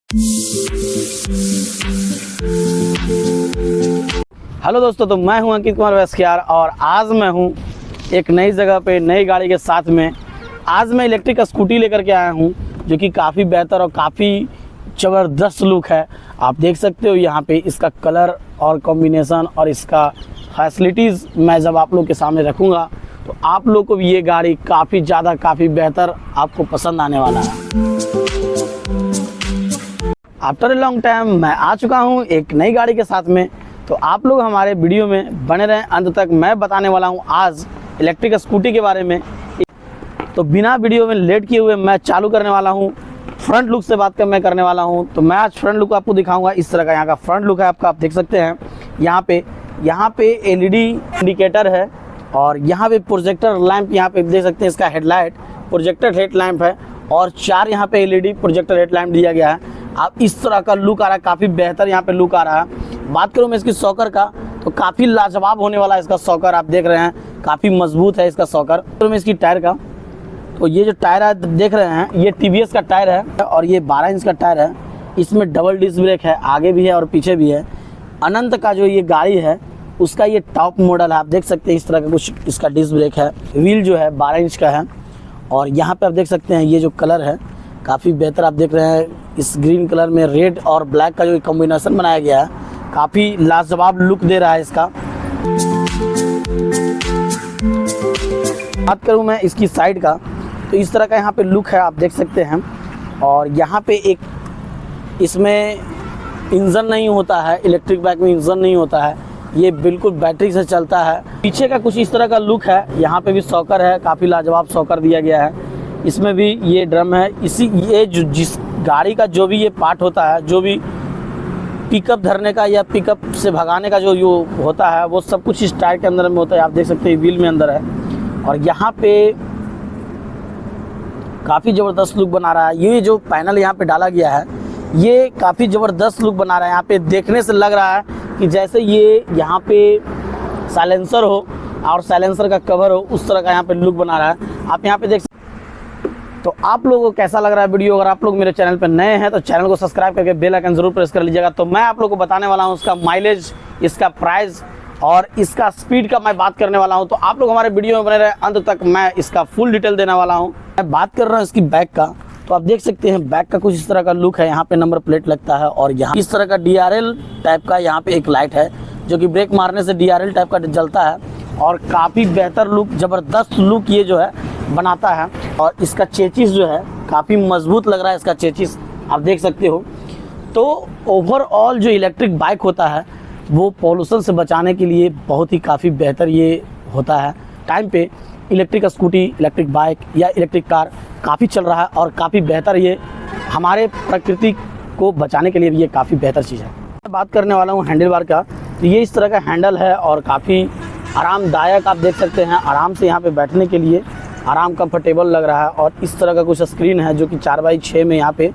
Hello दोस्तों, तो मैं हूं अंकित कुमार वैस्कियार और आज मैं हूं एक नई जगह पे नई गाड़ी के साथ में। आज मैं इलेक्ट्रिक स्कूटी लेकर के आया हूं जो कि काफ़ी बेहतर और काफ़ी ज़बरदस्त लुक है। आप देख सकते हो यहाँ पे इसका कलर और कॉम्बिनेशन और इसका फैसिलिटीज़ मैं जब आप लोग के सामने रखूँगा तो आप लोग को भी ये गाड़ी काफ़ी बेहतर आपको पसंद आने वाला है। आफ्टर ए लॉन्ग टाइम मैं आ चुका हूँ एक नई गाड़ी के साथ में, तो आप लोग हमारे वीडियो में बने रहें अंत तक। मैं बताने वाला हूँ आज इलेक्ट्रिक स्कूटी के बारे में। तो बिना वीडियो में लेट किए हुए मैं चालू करने वाला हूँ। फ्रंट लुक से बात कर मैं करने वाला हूँ। तो मैं आज फ्रंट लुक आपको दिखाऊंगा। इस तरह का यहाँ का फ्रंट लुक है आपका, आप देख सकते हैं। यहाँ पे एलईडी इंडिकेटर है और यहाँ पे प्रोजेक्टर लैंप, यहाँ पे देख सकते हैं इसका हेडलाइट प्रोजेक्टर हेड लैंप है और 4 यहाँ पे एलईडी प्रोजेक्टर हेड लैंप दिया गया है। आप इस तरह का लुक आ रहा है, काफ़ी बेहतर यहाँ पे लुक आ रहा है। बात करूँ मैं इसकी सॉकर का तो काफ़ी लाजवाब होने वाला है इसका सॉकर। आप देख रहे हैं काफ़ी मजबूत है इसका सॉकर। तो मैं इसकी टायर का, तो ये जो टायर है देख रहे हैं ये टीवीएस का टायर है और ये 12 इंच का टायर है। इसमें डबल डिस्क ब्रेक है, आगे भी है और पीछे भी है। अनंत का जो ये गाड़ी है उसका ये टॉप मॉडल है। आप देख सकते हैं इस तरह का कुछ इसका डिस्क ब्रेक है। व्हील जो है 12 इंच का है और यहाँ पे आप देख सकते हैं ये जो कलर है काफ़ी बेहतर। आप देख रहे हैं इस ग्रीन कलर में रेड और ब्लैक का जो कॉम्बिनेशन बनाया गया है काफ़ी लाजवाब लुक दे रहा है इसका। बात करूँ मैं इसकी साइड का तो इस तरह का यहाँ पे लुक है, आप देख सकते हैं। और यहाँ पे एक इसमें इंजन नहीं होता है, इलेक्ट्रिक बाइक में इंजन नहीं होता है, ये बिल्कुल बैटरी से चलता है। पीछे का कुछ इस तरह का लुक है। यहाँ पे भी सॉकर है, काफ़ी लाजवाब सॉकर दिया गया है। इसमें भी ये ड्रम है। ये जिस गाड़ी का जो भी ये पार्ट होता है, जो भी पिकअप धरने का या पिकअप से भगाने का जो होता है वो सब कुछ इस टायर के अंदर में होता है। आप देख सकते हैं व्हील में अंदर है और यहाँ पे काफ़ी ज़बरदस्त लुक बना रहा है। ये जो पैनल यहाँ पे डाला गया है ये काफ़ी ज़बरदस्त लुक बना रहा है। यहाँ पे देखने से लग रहा है कि जैसे ये यहाँ पे साइलेंसर हो और साइलेंसर का कवर हो, उस तरह का यहाँ पे लुक बना रहा है। आप यहाँ पे देख। तो आप लोगों को कैसा लग रहा है वीडियो? अगर आप लोग मेरे चैनल पर नए हैं तो चैनल को सब्सक्राइब करके बेल आइकन जरूर प्रेस कर लीजिएगा। तो मैं आप लोगों को बताने वाला हूँ उसका माइलेज, इसका प्राइस और इसका स्पीड का मैं बात करने वाला हूँ। तो आप लोग हमारे वीडियो में बने रहे अंत तक, मैं इसका फुल डिटेल देने वाला हूँ। मैं बात कर रहा हूँ इसकी बैक का, तो आप देख सकते हैं बैक का कुछ इस तरह का लुक है। यहाँ पे नंबर प्लेट लगता है और यहाँ इस तरह का DRL टाइप का यहाँ पे एक लाइट है जो कि ब्रेक मारने से DRL टाइप का जलता है और काफ़ी बेहतर लुक, ज़बरदस्त लुक ये जो है बनाता है। और इसका चेचिस जो है काफ़ी मजबूत लग रहा है इसका चेचिस, आप देख सकते हो। तो ओवरऑल जो इलेक्ट्रिक बाइक होता है वो पॉल्यूशन से बचाने के लिए बहुत ही काफ़ी बेहतर ये होता है। टाइम पे इलेक्ट्रिक स्कूटी, इलेक्ट्रिक बाइक या इलेक्ट्रिक कार काफ़ी चल रहा है और काफ़ी बेहतर ये हमारे प्रकृति को बचाने के लिए भी ये काफ़ी बेहतर चीज़ है। मैं बात करने वाला हूँ हैंडल बार का। तो ये इस तरह का हैंडल है और काफ़ी आरामदायक, आप देख सकते हैं। आराम से यहाँ पे बैठने के लिए आराम कंफर्टेबल लग रहा है। और इस तरह का कुछ स्क्रीन है जो कि 4x6 में यहाँ पे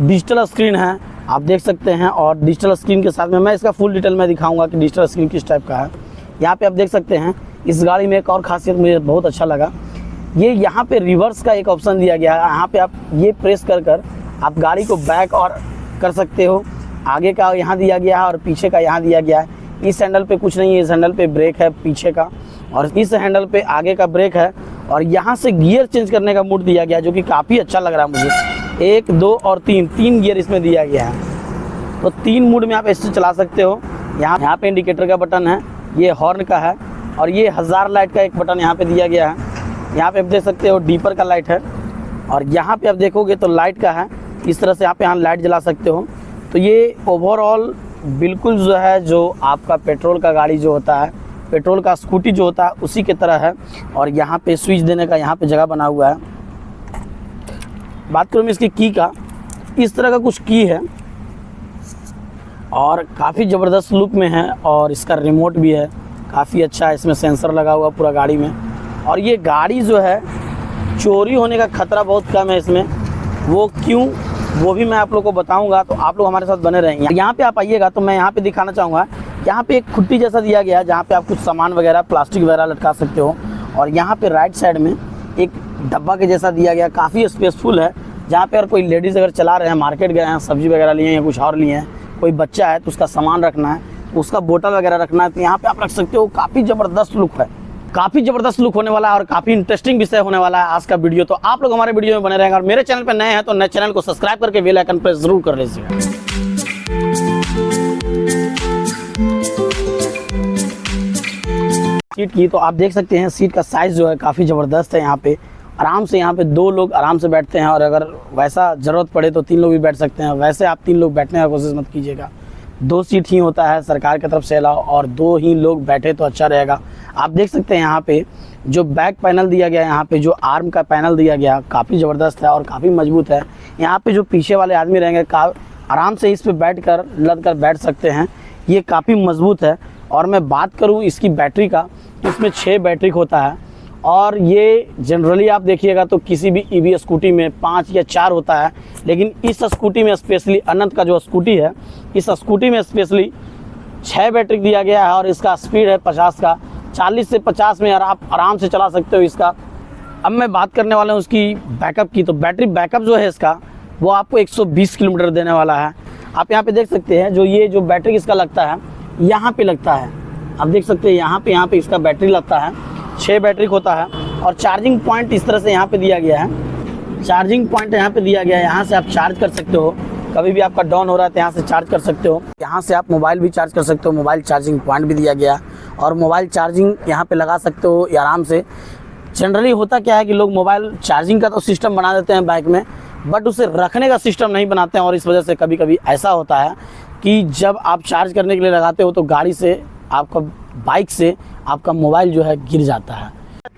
डिजिटल स्क्रीन है, आप देख सकते हैं। और डिजिटल स्क्रीन के साथ में मैं इसका फुल डिटेल में दिखाऊंगा कि डिजिटल स्क्रीन किस टाइप का है। यहाँ पे आप देख सकते हैं इस गाड़ी में एक और खासियत मुझे बहुत अच्छा लगा, ये यहाँ पे रिवर्स का एक ऑप्शन दिया गया है। यहाँ पे आप ये प्रेस कर आप गाड़ी को बैक और कर सकते हो। आगे का यहाँ दिया गया है और पीछे का यहाँ दिया गया है। इस हैंडल पे कुछ नहीं है, इस हैंडल पे ब्रेक है पीछे का और इस हैंडल पे आगे का ब्रेक है। और यहाँ से गियर चेंज करने का मोड दिया गया है जो कि काफ़ी अच्छा लग रहा है मुझे। 1, 2 और 3 गियर इसमें दिया गया है। तो 3 मोड में आप इससे चला सकते हो। यहाँ पे इंडिकेटर का बटन है, ये हॉर्न का है और ये 1000 लाइट का एक बटन यहाँ पे दिया गया है। यहाँ पे आप देख सकते हो डीपर का लाइट है और यहाँ पे आप देखोगे तो लाइट का है। इस तरह से आप यहाँ लाइट जला सकते हो। तो ये ओवरऑल बिल्कुल जो है जो आपका पेट्रोल का गाड़ी जो होता है, पेट्रोल का स्कूटी जो होता है उसी की तरह है। और यहाँ पे स्विच देने का यहाँ पे जगह बना हुआ है। बात करूँ मैं इसकी की का, इस तरह का कुछ की है और काफ़ी ज़बरदस्त लुक में है। और इसका रिमोट भी है, काफ़ी अच्छा है। इसमें सेंसर लगा हुआ पूरा गाड़ी में। और ये गाड़ी जो है चोरी होने का खतरा बहुत कम है इसमें। वो क्यों, वो भी मैं आप लोग को बताऊंगा, तो आप लोग हमारे साथ बने रहेंगे। यहाँ पे आप आइएगा तो मैं यहाँ पे दिखाना चाहूँगा, यहाँ पे एक खुट्टी जैसा दिया गया है जहाँ पे आप कुछ सामान वगैरह प्लास्टिक वगैरह लटका सकते हो। और यहाँ पे राइट साइड में एक डब्बा के जैसा दिया गया, काफ़ी स्पेसफुल है जहाँ पे अगर कोई लेडीज़ अगर चला रहे हैं, मार्केट गए हैं, सब्जी वगैरह लिए हैं या कुछ और लिए हैं, कोई बच्चा है तो उसका सामान रखना है, उसका बोतल वगैरह रखना है, तो यहाँ पे आप रख सकते हो। काफ़ी ज़बरदस्त लुक है, काफ़ी ज़बरदस्त लुक होने वाला है और काफ़ी इंटरेस्टिंग विषय होने वाला है आज का वीडियो। तो आप लोग हमारे वीडियो में बने रहेंगे और मेरे चैनल पर नए हैं तो नए चैनल को सब्सक्राइब करके बेल आइकन प्रेस जरूर कर लीजिएगा। सीट की तो आप देख सकते हैं, सीट का साइज़ जो है काफ़ी ज़बरदस्त है। यहाँ पे आराम से यहाँ पे 2 लोग आराम से बैठते हैं और अगर वैसा ज़रूरत पड़े तो 3 लोग भी बैठ सकते हैं। वैसे आप 3 लोग बैठने का कोशिश मत कीजिएगा, 2 सीट ही होता है सरकार की तरफ से अलाउ, और 2 ही लोग बैठे तो अच्छा रहेगा। आप देख सकते हैं यहाँ पे जो बैक पैनल दिया गया है, यहाँ पे जो आर्म का पैनल दिया गया काफ़ी ज़बरदस्त है और काफ़ी मजबूत है। यहाँ पे जो पीछे वाले आदमी रहेंगे आराम से इस पर बैठकर लद कर बैठ सकते हैं, ये काफ़ी मजबूत है। और मैं बात करूँ इसकी बैटरी का, तो इसमें 6 बैटरी होता है और ये जनरली आप देखिएगा तो किसी भी ईवी स्कूटी में 5 या 4 होता है, लेकिन इस स्कूटी में स्पेशली अनंत का जो स्कूटी है, इस स्कूटी में स्पेशली 6 बैटरी दिया गया है और इसका स्पीड है 50 का। 40 से 50 में आप आराम से चला सकते हो इसका। अब मैं बात करने वाला हूँ उसकी बैकअप की, तो बैटरी बैकअप जो है इसका वो आपको 120 किलोमीटर देने वाला है। आप यहाँ पे देख सकते हैं जो बैटरी इसका लगता है, यहाँ पे लगता है, आप देख सकते हैं यहाँ पे इसका बैटरी लगता है। 6 बैटरी होता है और चार्जिंग पॉइंट इस तरह से यहाँ पे दिया गया है। चार्जिंग पॉइंट यहाँ पे दिया गया है, यहाँ से आप चार्ज कर सकते हो। कभी भी आपका डाउन हो रहा है तो यहाँ से चार्ज कर सकते हो। यहाँ से आप मोबाइल भी चार्ज कर सकते हो, मोबाइल चार्जिंग पॉइंट भी दिया गया और मोबाइल चार्जिंग यहाँ पे लगा सकते हो आराम से। जनरली होता क्या है कि लोग मोबाइल चार्जिंग का तो सिस्टम बना देते हैं बाइक में, बट उसे रखने का सिस्टम नहीं बनाते हैं और इस वजह से कभी कभी ऐसा होता है कि जब आप चार्ज करने के लिए लगाते हो तो गाड़ी से आपका बाइक से आपका मोबाइल जो है गिर जाता है।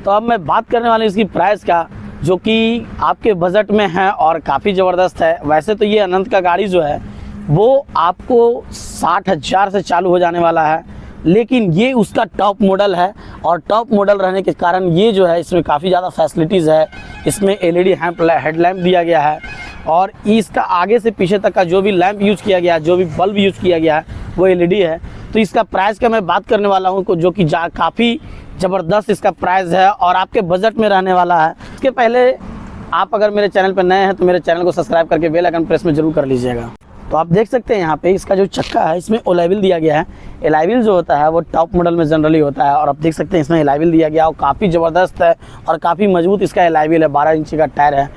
तो अब मैं बात करने वाली इसकी प्राइस का, जो कि आपके बजट में है और काफ़ी ज़बरदस्त है। वैसे तो ये अनंत का गाड़ी जो है वो आपको 60,000 से चालू हो जाने वाला है, लेकिन ये उसका टॉप मॉडल है और टॉप मॉडल रहने के कारण ये जो है इसमें काफ़ी ज़्यादा फैसिलिटीज़ है। इसमें LED हेडलैम्प दिया गया है और इसका आगे से पीछे तक का जो भी लैंप यूज़ किया गया है, जो भी बल्ब यूज़ किया गया है वो LED है। तो इसका प्राइस का मैं बात करने वाला हूँ जो कि काफ़ी ज़बरदस्त इसका प्राइस है और आपके बजट में रहने वाला है। इसके पहले आप अगर मेरे चैनल पर नए हैं तो मेरे चैनल को सब्सक्राइब करके बेल आइकन प्रेस में जरूर कर लीजिएगा। तो आप देख सकते हैं यहाँ पे इसका जो चक्का है इसमें एलॉय दिया गया है। एलॉय जो होता है वो टॉप मॉडल में जनरली होता है और आप देख सकते हैं इसमें एलॉय दिया गया और काफ़ी ज़बरदस्त है और काफ़ी मजबूत इसका एलॉय है। 12 इंची का टायर है।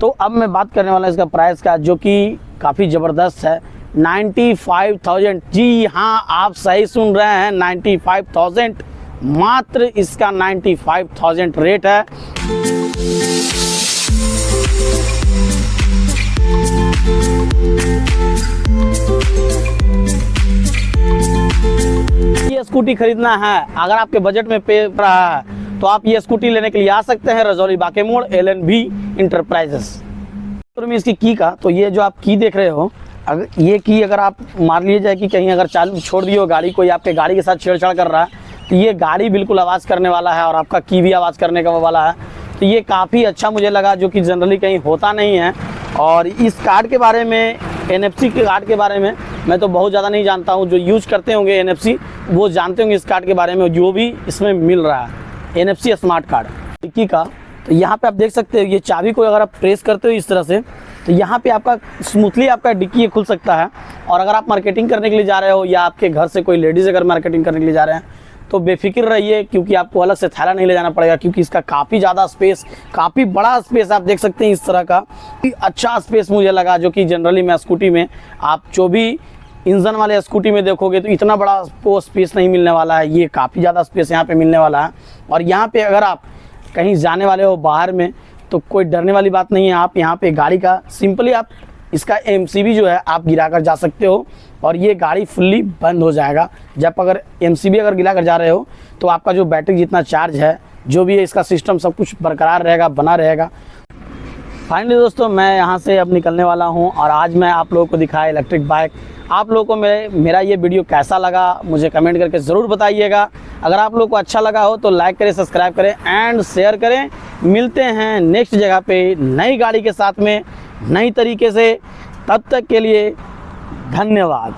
तो अब मैं बात करने वाला इसका प्राइस का, जो कि काफ़ी ज़बरदस्त है, 95,000। जी हाँ, आप सही सुन रहे हैं, 95,000 मात्र इसका 95,000 रेट है। ये स्कूटी खरीदना है, अगर आपके बजट में पे रहा है तो आप ये स्कूटी लेने के लिए आ सकते हैं रजौली बाके मोड़ LNB इंटरप्राइजेस। तो इसकी की का, तो ये जो आप की देख रहे हो, अगर ये की अगर आप मान लीजिए जाए कि कहीं अगर चालू छोड़ दिए हो गाड़ी, कोई आपके गाड़ी के साथ छेड़छाड़ कर रहा है तो ये गाड़ी बिल्कुल आवाज़ करने वाला है और आपका की भी आवाज़ करने का वाला है। तो ये काफ़ी अच्छा मुझे लगा, जो कि जनरली कहीं होता नहीं है। और इस कार्ड के बारे में, NFC के कार्ड के बारे में मैं तो बहुत ज़्यादा नहीं जानता हूँ। जो यूज करते होंगे NFC वो जानते होंगे इस कार्ड के बारे में, जो भी इसमें मिल रहा है NFC स्मार्ट कार्ड डिक्की का। तो यहाँ पे आप देख सकते हो ये चाबी को अगर आप प्रेस करते हो इस तरह से तो यहाँ पे आपका स्मूथली आपका डिक्की खुल सकता है। और अगर आप मार्केटिंग करने के लिए जा रहे हो या आपके घर से कोई लेडीज़ अगर मार्केटिंग करने के लिए जा रहे हैं तो बेफिक्र रहिए, क्योंकि आपको अलग से थैला नहीं ले जाना पड़ेगा, क्योंकि इसका काफ़ी ज़्यादा स्पेस, काफ़ी बड़ा स्पेस आप देख सकते हैं इस तरह का। अच्छा स्पेस मुझे लगा, जो कि जनरली मैं स्कूटी में आप जो भी इंजन वाले स्कूटी में देखोगे तो इतना बड़ा वो स्पेस नहीं मिलने वाला है। ये काफ़ी ज़्यादा स्पेस यहाँ पे मिलने वाला है। और यहाँ पे अगर आप कहीं जाने वाले हो बाहर में तो कोई डरने वाली बात नहीं है। आप यहाँ पे गाड़ी का सिंपली आप इसका MCB जो है आप गिरा कर जा सकते हो और ये गाड़ी फुल्ली बंद हो जाएगा। जब अगर MCB अगर गिरा कर जा रहे हो तो आपका जो बैटरी जितना चार्ज है, जो भी है इसका सिस्टम सब कुछ बरकरार रहेगा, बना रहेगा। फाइनली दोस्तों मैं यहाँ से अब निकलने वाला हूँ और आज मैं आप लोगों को दिखाया इलेक्ट्रिक बाइक। आप लोगों को मेरा ये वीडियो कैसा लगा मुझे कमेंट करके ज़रूर बताइएगा। अगर आप लोगों को अच्छा लगा हो तो लाइक करें, सब्सक्राइब करें एंड शेयर करें। मिलते हैं नेक्स्ट जगह पे नई गाड़ी के साथ में, नई तरीके से। तब तक के लिए धन्यवाद।